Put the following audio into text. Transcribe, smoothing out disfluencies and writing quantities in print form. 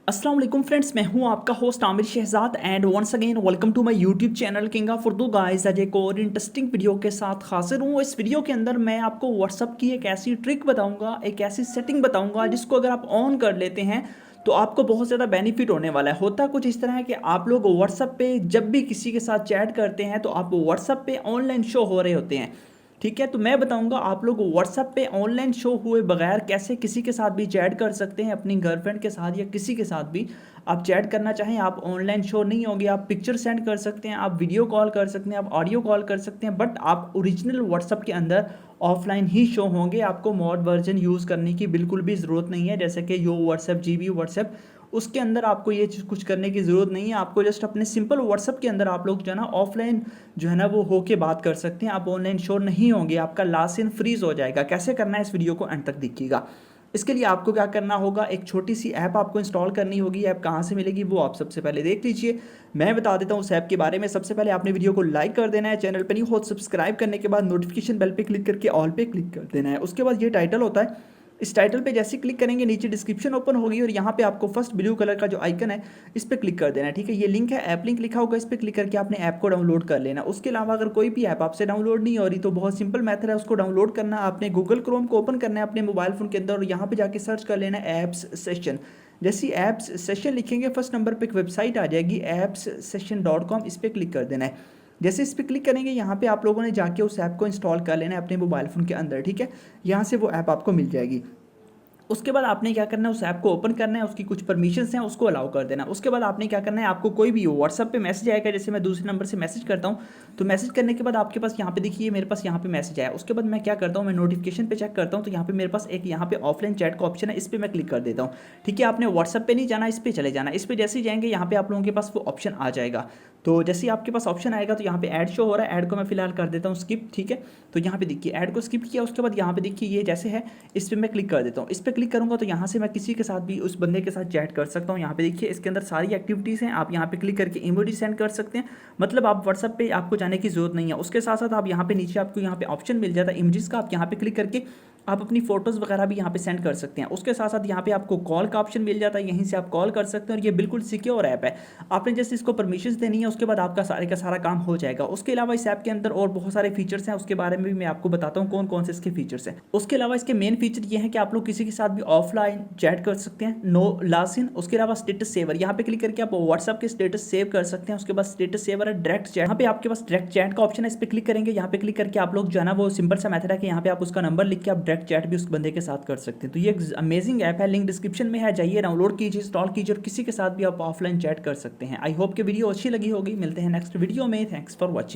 अस्सलाम वालेकुम फ्रेंड्स, मैं हूं आपका host Aamir Shahzad and once again welcome to my YouTube channel king of Urdu guys. आज एक और इंटरेस्टिंग वीडियो के साथ हाजिर हूं। इस वीडियो के अंदर मैं आपको व्हाट्सअप की एक ऐसी ट्रिक बताऊंगा, एक ऐसी सेटिंग बताऊंगा जिसको अगर आप ऑन कर लेते हैं तो आपको बहुत ज़्यादा बेनिफिट होने वाला है। होता कुछ इस तरह है कि आप लोग व्हाट्सअप पे जब भी किसी के साथ चैट करते हैं तो आप व्हाट्सअप पे ऑनलाइन शो हो रहे होते हैं। ठीक है, तो मैं बताऊंगा आप लोग व्हाट्सएप पे ऑनलाइन शो हुए बगैर कैसे किसी के साथ भी चैट कर सकते हैं, अपनी गर्लफ्रेंड के साथ या किसी के साथ भी आप चैट करना चाहें। आप ऑनलाइन शो नहीं होंगे, आप पिक्चर सेंड कर सकते हैं, आप वीडियो कॉल कर सकते हैं, आप ऑडियो कॉल कर सकते हैं, बट आप ओरिजिनल व्हाट्सएप के अंदर ऑफलाइन ही शो होंगे। आपको मॉड वर्जन यूज़ करने की बिल्कुल भी ज़रूरत नहीं है, जैसे कि यो व्हाट्सएप, जीबी व्हाट्सएप, उसके अंदर आपको ये चीज़ कुछ करने की ज़रूरत नहीं है। आपको जस्ट अपने सिंपल व्हाट्सएप के अंदर आप लोग जो है ना ऑफलाइन जो है ना वो होके बात कर सकते हैं। आप ऑनलाइन शो नहीं होंगे, आपका लास्ट सीन फ्रीज हो जाएगा। कैसे करना है इस वीडियो को एंड तक देखिएगा। इसके लिए आपको क्या करना होगा, एक छोटी सी ऐप आपको इंस्टॉल करनी होगी। ऐप कहाँ से मिलेगी वो आप सबसे पहले देख लीजिए, मैं बता देता हूँ उस ऐप के बारे में। सबसे पहले आपने वीडियो को लाइक कर देना है, चैनल पर नहीं हो सब्सक्राइब करने के बाद नोटिफिकेशन बेल पे क्लिक करके ऑल पे क्लिक कर देना है। उसके बाद ये टाइटल होता है, इस टाइटल पे जैसे क्लिक करेंगे नीचे डिस्क्रिप्शन ओपन होगी और यहाँ पे आपको फर्स्ट ब्लू कलर का जो आइकन है इस पर क्लिक कर देना है। ठीक है, ये लिंक है, ऐप लिंक लिखा होगा, इस पर क्लिक करके आपने ऐप को डाउनलोड कर लेना। उसके अलावा अगर कोई भी ऐप आपसे डाउनलोड नहीं हो रही तो बहुत सिंपल मेथड है उसको डाउनलोड करना। आपने गूगल क्रोम को ओपन करना है अपने मोबाइल फ़ोन के अंदर और यहाँ पे जाके सर्च कर लेना है ऐप्स सेशन। जैसे ऐप्स सेशन लिखेंगे फर्स्ट नंबर पे एक वेबसाइट आ जाएगी appssession.com, इस पर क्लिक कर देना है। जैसे इस पर क्लिक करेंगे यहाँ पे आप लोगों ने जाके उस ऐप को इंस्टॉल कर लेना है अपने मोबाइल फ़ोन के अंदर। ठीक है, यहाँ से वो ऐप आपको मिल जाएगी। उसके बाद आपने क्या करना है, उस ऐप को ओपन करना है, उसकी कुछ परमिशंस हैं उसको अलाउ कर देना। उसके बाद आपने क्या करना है, आपको कोई भी व्हाट्सअप पे मैसेज आएगा, जैसे मैं दूसरे नंबर से मैसेज करता हूँ तो मैसेज करने के बाद आपके पास यहाँ पे देखिए मेरे पास यहाँ पे मैसेज आया। उसके बाद मैं क्या करता हूँ, मैं नोटिफिकेशन पे चेक करता हूँ तो यहाँ पे मेरे पास एक यहाँ पे ऑफलाइन चैट का ऑप्शन है, इस पर मैं क्लिक कर देता हूँ। ठीक है, आपने व्हाट्सअप पे नहीं जाना, इस पर चले जाना। इस पर जैसे ही जाएंगे यहाँ पे आप लोगों के पास वो ऑप्शन आ जाएगा। तो जैसे ही आपके पास ऑप्शन आएगा तो यहाँ पे ऐड शो हो रहा है, ऐड को मैं फिलहाल कर देता हूँ स्किप। ठीक है, तो यहाँ पे देखिए ऐड को स्किप किया। उसके बाद यहाँ पे देखिए ये जैसे है, इस पर मैं क्लिक कर देता हूँ। इस पर क्लिक करूँगा तो यहाँ से मैं किसी के साथ भी उस बंदे के साथ चैट कर सकता हूँ। यहाँ पे देखिए इसके अंदर सारी एक्टिविटीज़ हैं, आप यहाँ पे क्लिक करके इमोजी सेंड कर सकते हैं। मतलब आप व्हाट्सअप पे आपको जाने की जरूरत नहीं है। उसके साथ साथ आप यहाँ पे नीचे आपको यहाँ पे ऑप्शन मिल जाता है इमोजीज का, आप यहाँ पे क्लिक करके आप अपनी फोटोज़ वगैरह भी यहाँ पे सेंड कर सकते हैं। उसके साथ साथ यहाँ पे आपको कॉल का ऑप्शन मिल जाता है, यहीं से आप कॉल कर सकते हैं और ये बिल्कुल सिक्योर ऐप है। आपने जैसे इसको परमिशंस देनी है उसके बाद आपका सारे का सारा काम हो जाएगा। उसके अलावा इस ऐप के अंदर और बहुत सारे फीचर्स हैं, उसके बारे में भी मैं आपको बताता हूँ कौन कौन से इसके फीचर्स हैं। उसके अलावा इसके मेन फीचर ये है कि आप लोग किसी के साथ भी ऑफलाइन चैट कर सकते हैं, नो लास्ट इन। उसके अलावा स्टेटस सेवर, यहाँ पे क्लिक करके आप व्हाट्सएप के स्टेटस सेव कर सकते हैं। उसके बाद स्टेटस सेवर है डायरेक्ट चैट, यहाँ पे आपके पास डायरेक्ट चैट का ऑप्शन है, इस पर क्लिक करेंगे। यहाँ पे क्लिक करके आप लोग जो है ना वो सिंपल सा मेथड है कि यहाँ पे आप उसका नंबर लिख के आप डायरेक्ट चैट भी उस बंदे के साथ कर सकते हैं। तो ये एक अमेजिंग ऐप है, लिंक डिस्क्रिप्शन में है, जाइए डाउनलोड कीजिए, इंस्टॉल कीजिए और किसी के साथ भी आप ऑफलाइन चैट कर सकते हैं। आई होप कि वीडियो अच्छी लगी होगी। मिलते हैं नेक्स्ट वीडियो में। Thanks for watching.